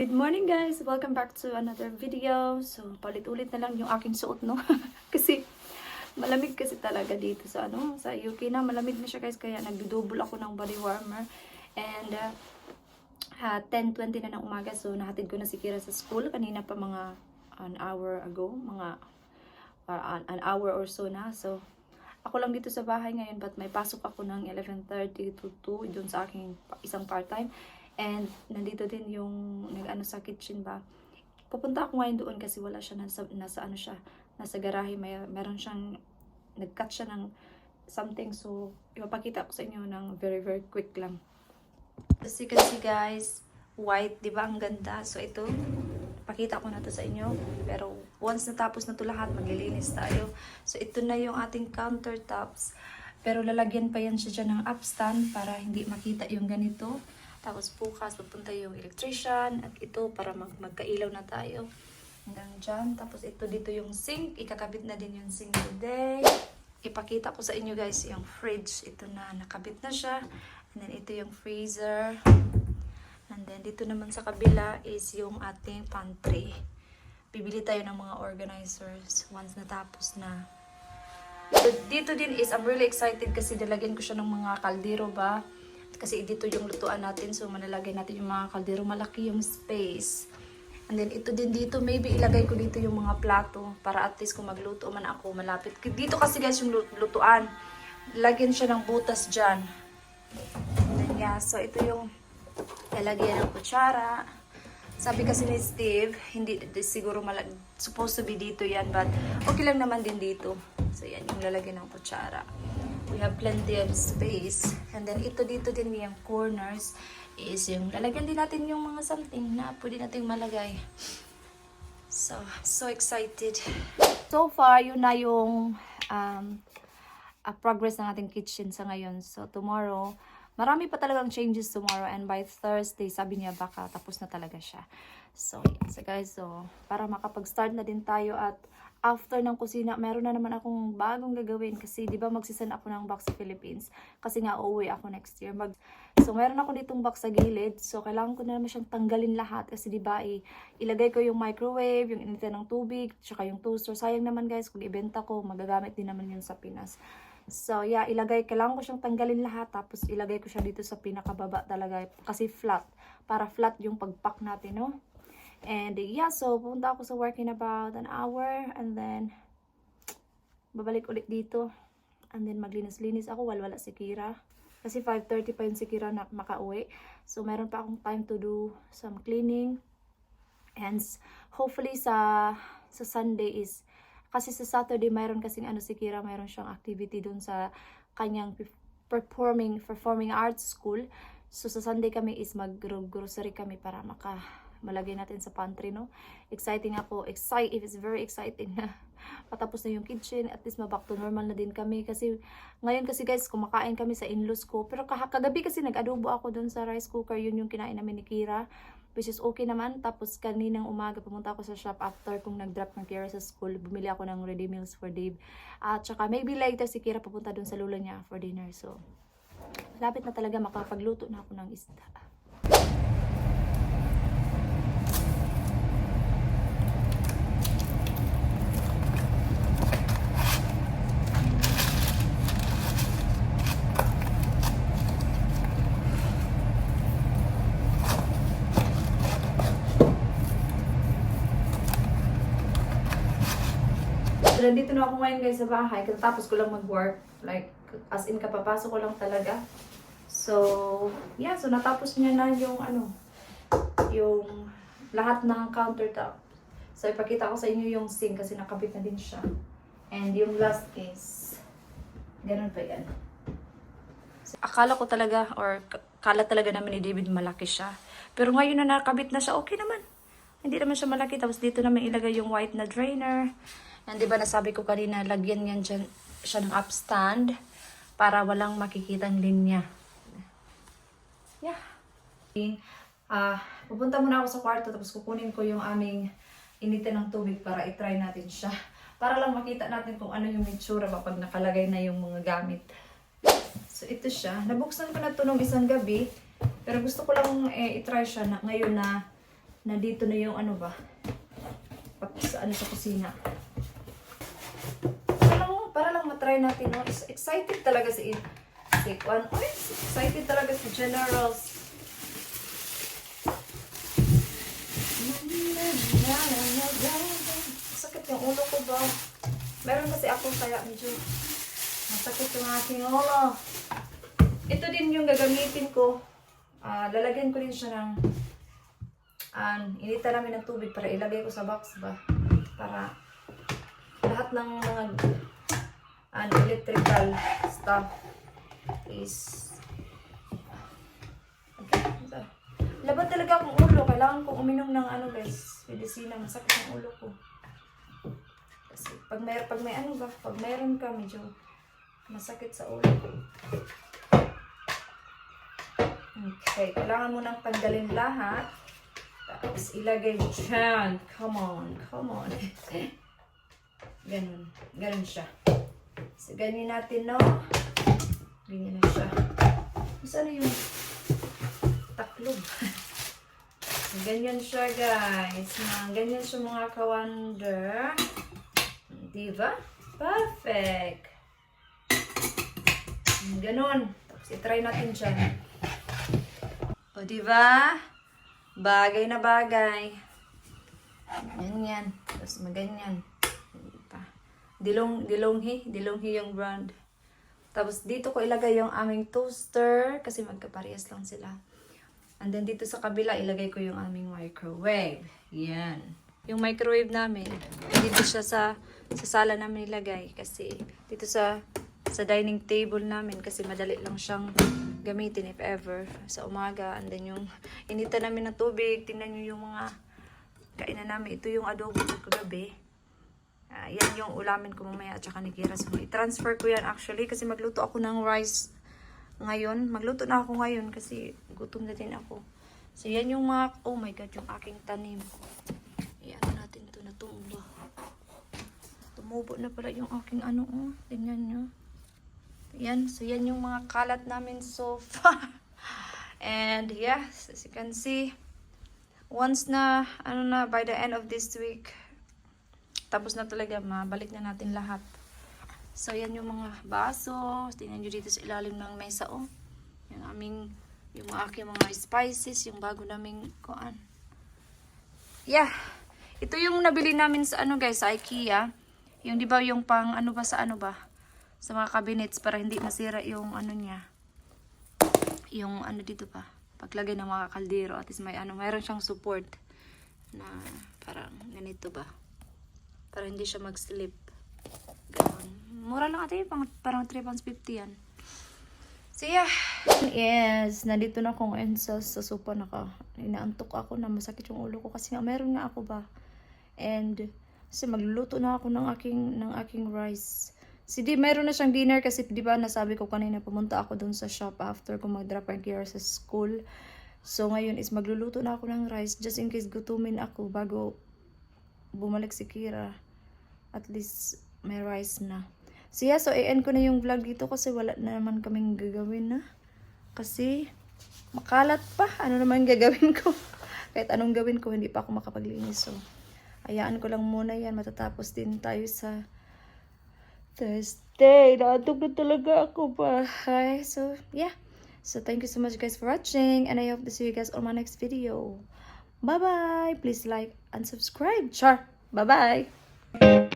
Good morning guys! Welcome back to another video. So, palit-ulit na lang yung aking suot, no? Kasi, malamig kasi talaga dito sa sa UK na. Malamig na siya guys, kaya nagdudouble ako ng body warmer. And, 10:20 na ng umaga. So, nahatid ko na si Kira sa school. Kanina pa mga an hour ago. An hour or so na. So, ako lang dito sa bahay ngayon. But may pasok ako ng 11:30 to 2 dun sa aking isang part-time. And nandito din yung nag-ano sa kitchen ba. Pupunta ako ngayon doon kasi wala siya nasa garahe, meron siyang nag-cut siya ng something, so ipapakita ko sa inyo ng very quick lang. As you can see guys, white, 'di ba ang ganda? So ito, pakita ko na to sa inyo. Pero once natapos na to lahat, maglilinis tayo. So ito na yung ating countertops. Pero lalagyan pa yan siya dyan ng upstand para hindi makita yung ganito. Tapos bukas pupunta yung electrician at ito para magkailaw na tayo hanggang dyan. Tapos ito dito yung sink, ikakabit na din yung sink today. Ipakita ko sa inyo guys yung fridge, ito na nakabit na siya. And then ito yung freezer. And then dito naman sa kabila is yung ating pantry. Bibili tayo ng mga organizers once natapos na. So, dito din is I'm really excited kasi nilagyan ko siya ng mga kaldero ba. Kasi dito yung lutuan natin. So, manalagay natin yung mga kaldero. Malaki yung space. And then, ito din dito. Maybe ilagay ko dito yung mga plato. Para at least kung magluto man ako, malapit. Dito kasi guys yung lutuan. Lagyan siya ng butas dyan. And then, yeah. So, ito yung lalagyan ng kutsara. Sabi kasi ni Steve, hindi siguro supposed to be dito yan. But, okay lang naman din dito. So, yan yung lalagyan ng kutsara. We have plenty of space. And then, ito dito din yung corners is yung lalagyan din natin yung mga something na pwede nating malagay. So excited. So far, yun na yung progress ng ating kitchen sa ngayon. So, tomorrow, marami pa talagang changes tomorrow. And by Thursday, sabi niya baka tapos na talaga siya. So, yes guys. So, para makapag-start na din tayo at after ng kusina, meron na naman akong bagong gagawin kasi 'di ba magsisend ako ng box sa Philippines kasi nga uuwi ako next year. So meron ako ditong box sa gilid. So kailangan ko na naman siyang tanggalin lahat kasi 'di ba ilagay ko yung microwave, yung initan ng tubig, tsaka yung toaster. Sayang naman guys kung ibenta ko, magagamit din naman yun sa Pinas. So yeah, kailangan ko siyang tanggalin lahat tapos ilagay ko siya dito sa pinakababa talaga kasi flat, para flat yung pagpack natin, no? And yeah, so pupunta ako sa work in about an hour and then babalik ulit dito. And then maglinis-linis ako wala si Kira. Kasi 5:30 pa yun si Kira na makauwi. So meron pa akong time to do some cleaning. And hopefully sa Sunday is, kasi sa Saturday mayroon kasing si Kira, mayroon siyang activity dun sa kanyang performing arts school. So sa Sunday kami is mag-grocery kami para malagay natin sa pantry, no? Exciting ako. It's very exciting na patapos na yung kitchen. At least back to normal na din kami. Kasi ngayon kasi guys, kumakain kami sa in-laws ko. Pero kagabi kasi nag-adobo ako dun sa rice cooker. Yun yung kinain namin ni Kira. Which is okay naman. Tapos kaninang umaga pumunta ako sa shop after kung nag-drop ng Kira sa school. Bumili ako ng ready meals for Dave. At saka maybe later si Kira papunta dun sa lula niya for dinner. So, malapit na talaga makapagluto na ako ng isda. So, nandito na ako ngayon guys sa bahay. Katapos ko lang mag-work. Like, as in kapapasok ko lang talaga. So, yeah. So, natapos niya na yung yung lahat ng countertop. So, ipakita ko sa inyo yung sink kasi nakabit na din siya. And yung last is, ganun pa yan. So, akala ko talaga, or kala talaga namin ni David malaki siya. Pero ngayon na nakabit na siya, okay naman. Hindi naman siya malaki. Tapos dito naman ilagay yung white na drainer. And diba nasabi ko kanina, lagyan yan dyan siya ng upstand para walang makikitang linya. Yeah. Pupunta muna ako sa kwarto tapos kukunin ko yung aming initin ng tubig para itry natin siya. Para lang makita natin kung ano yung itsura pag nakalagay na yung mga gamit. So ito siya. Nabuksan ko na ito nung isang gabi. Pero gusto ko lang itry siya ngayon na nandito na yung ano ba, sa ano sa kusina. Para lang matry natin, no? Excited talaga si Kwan. Ay, excited talaga si Generals. Sakit yung ulo ko ba? Meron kasi ako kaya medyo masakit yung aking ulo. Ito din yung gagamitin ko. Lalagyan ko din siya ng initan namin ng tubig para ilagay ko sa box ba. Para lahat ng mga electrical stuff is okay. Laban talaga akong ulo. Kailangan kong uminom ng ano guys, medisina. Masakit ang ulo ko. Kasi pag may ano ba, pag mayroon ka medyo masakit sa ulo. Okay, kailangan mo nang tanggalin lahat. Tapos ilagay dyan. Come on. Ganun siya. So, ganyan natin, no? Ganyan na siya. Saan na yung taklob? So, ganyan siya, guys. Ganyan siya, mga ka-wonder. Diba? Perfect. Ganun. Tapos, itry natin dyan. O, diba? Bagay na bagay. Ganyan. Tapos, maganyan. Dilonghi yung brand. Tapos dito ko ilagay yung aming toaster kasi magkaparehas lang sila. And then dito sa kabila ilagay ko yung aming microwave. Yan. Yung microwave namin, dito siya sa sala namin ilagay kasi dito sa dining table namin kasi madali lang siyang gamitin if ever sa umaga. And then yung initan namin ng tubig, tingnan niyo yung mga kainan namin. Ito yung adobo sa kagabi. Yan yung ulamin ko mamaya at saka ni Kira. So, i-transfer ko yan actually kasi magluto ako ng rice ngayon. Magluto na ako ngayon kasi gutom na din ako. So, yan yung mga, oh my god, yung aking tanim. Ayan natin ito na tumba. Tumubo na pala yung aking ano, oh. Tingnan nyo. Yan, so yan yung mga kalat namin so far. And yeah, as you can see, once na, by the end of this week, tapos na talaga, mabalik na natin lahat. So, yan yung mga baso. Tingnan nyo dito sa ilalim ng mesa, oh. Yung aking mga spices, yung bago naming kuan. Yeah. Ito yung nabili namin sa guys, sa IKEA. Yung, di ba, yung pang, sa mga cabinets para hindi masira yung niya. Yung dito pa. Paglagay ng mga kaldero. At least mayroon siyang support na parang ganito ba. Para hindi siya mag-slip. Ganun. Mura lang ate, parang 3 pounds 50 yan. So yeah. Yes, nandito na ako ngayon sa sopa. Inaantok ako na masakit yung ulo ko kasi nga meron nga ako ba. And kasi magluluto na ako ng aking rice. Meron na siyang dinner kasi di ba nasabi ko kanina pumunta ako dun sa shop after ko mag-drop ang Kira sa school. So ngayon is magluluto na ako ng rice just in case gutumin ako bago bumalik si Kira. At least may rice na. So yeah, so i-end ko na yung vlog dito kasi wala na naman kaming gagawin na. Kasi makalat pa. Ano naman gagawin ko? Kahit anong gawin ko, hindi pa ako makapaglinis. So, hayaan ko lang muna yan. Matatapos din tayo sa Thursday. Naatog na talaga ako pa. Hi. So, yeah. So, thank you so much guys for watching. And I hope to see you guys on my next video. Bye-bye. Please like and subscribe. Char. Bye-bye.